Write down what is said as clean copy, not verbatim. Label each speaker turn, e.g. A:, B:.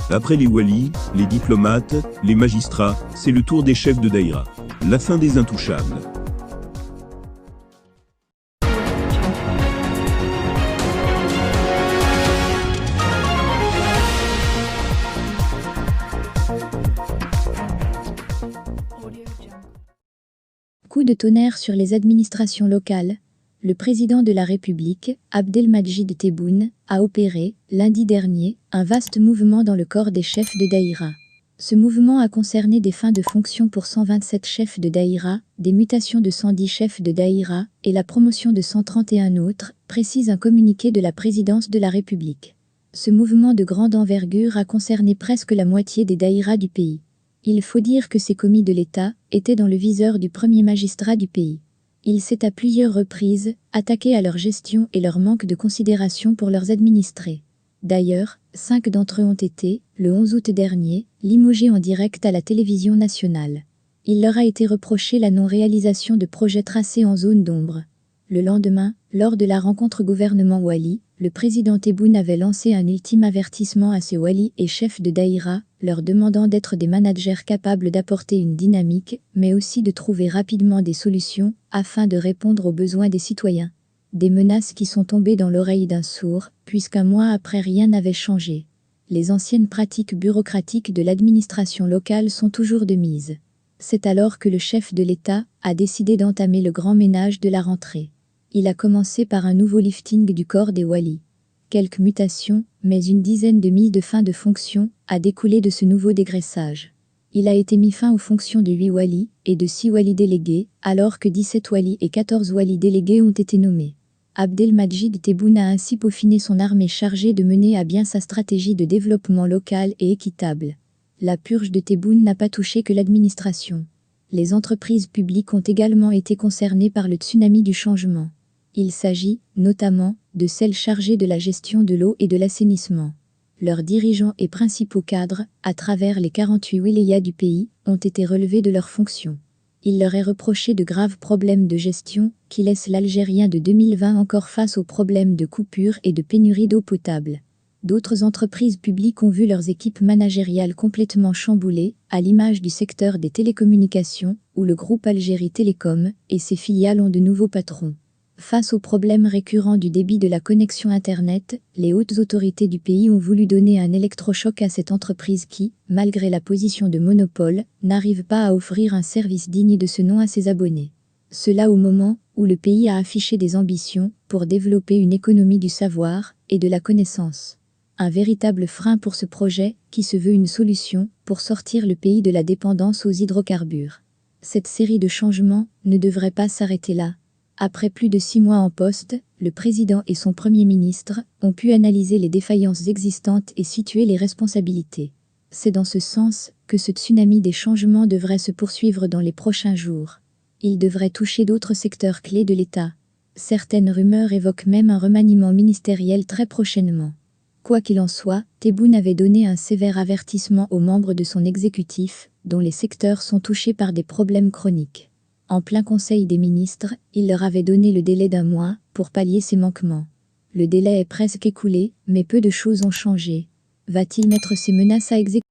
A: Après les walis, les diplomates, les magistrats, c'est le tour des chefs de daïra. La fin des intouchables.
B: Coup de tonnerre sur les administrations locales. Le président de la République, Abdelmadjid Tebboune, a opéré, lundi dernier, un vaste mouvement dans le corps des chefs de daïra. Ce mouvement a concerné des fins de fonction pour 127 chefs de daïra, des mutations de 110 chefs de daïra et la promotion de 131 autres, précise un communiqué de la présidence de la République. Ce mouvement de grande envergure a concerné presque la moitié des daïras du pays. Il faut dire que ces commis de l'État étaient dans le viseur du premier magistrat du pays. Il s'est à plusieurs reprises attaqué à leur gestion et leur manque de considération pour leurs administrés. D'ailleurs, 5 d'entre eux ont été, le 11 août dernier, limogés en direct à la télévision nationale. Il leur a été reproché la non-réalisation de projets tracés en zone d'ombre. Le lendemain, lors de la rencontre gouvernement Wali, le président Tebboune avait lancé un ultime avertissement à ces walis et chefs de daïra, leur demandant d'être des managers capables d'apporter une dynamique, mais aussi de trouver rapidement des solutions, afin de répondre aux besoins des citoyens. Des menaces qui sont tombées dans l'oreille d'un sourd, puisqu'un mois après rien n'avait changé. Les anciennes pratiques bureaucratiques de l'administration locale sont toujours de mise. C'est alors que le chef de l'État a décidé d'entamer le grand ménage de la rentrée. Il a commencé par un nouveau lifting du corps des walis. Quelques mutations, mais une dizaine de mises de fin de fonction a découlé de ce nouveau dégraissage. Il a été mis fin aux fonctions de 8 walis et de 6 walis délégués, alors que 17 walis et 14 walis délégués ont été nommés. Abdelmadjid Tebboune a ainsi peaufiné son armée chargée de mener à bien sa stratégie de développement local et équitable. La purge de Tebboune n'a pas touché que l'administration. Les entreprises publiques ont également été concernées par le tsunami du changement. Il s'agit, notamment, de celles chargées de la gestion de l'eau et de l'assainissement. Leurs dirigeants et principaux cadres, à travers les 48 wilayas du pays, ont été relevés de leurs fonctions. Il leur est reproché de graves problèmes de gestion qui laissent l'Algérien de 2020 encore face aux problèmes de coupure et de pénurie d'eau potable. D'autres entreprises publiques ont vu leurs équipes managériales complètement chamboulées, à l'image du secteur des télécommunications, où le groupe Algérie Télécom et ses filiales ont de nouveaux patrons. Face aux problèmes récurrents du débit de la connexion Internet, les hautes autorités du pays ont voulu donner un électrochoc à cette entreprise qui, malgré la position de monopole, n'arrive pas à offrir un service digne de ce nom à ses abonnés. Cela au moment où le pays a affiché des ambitions pour développer une économie du savoir et de la connaissance. Un véritable frein pour ce projet qui se veut une solution pour sortir le pays de la dépendance aux hydrocarbures. Cette série de changements ne devrait pas s'arrêter là. Après plus de 6 mois en poste, le président et son premier ministre ont pu analyser les défaillances existantes et situer les responsabilités. C'est dans ce sens que ce tsunami des changements devrait se poursuivre dans les prochains jours. Il devrait toucher d'autres secteurs clés de l'État. Certaines rumeurs évoquent même un remaniement ministériel très prochainement. Quoi qu'il en soit, Tebboune avait donné un sévère avertissement aux membres de son exécutif, dont les secteurs sont touchés par des problèmes chroniques. En plein conseil des ministres, il leur avait donné le délai d'1 mois pour pallier ces manquements. Le délai est presque écoulé, mais peu de choses ont changé. Va-t-il mettre ces menaces à exécution ?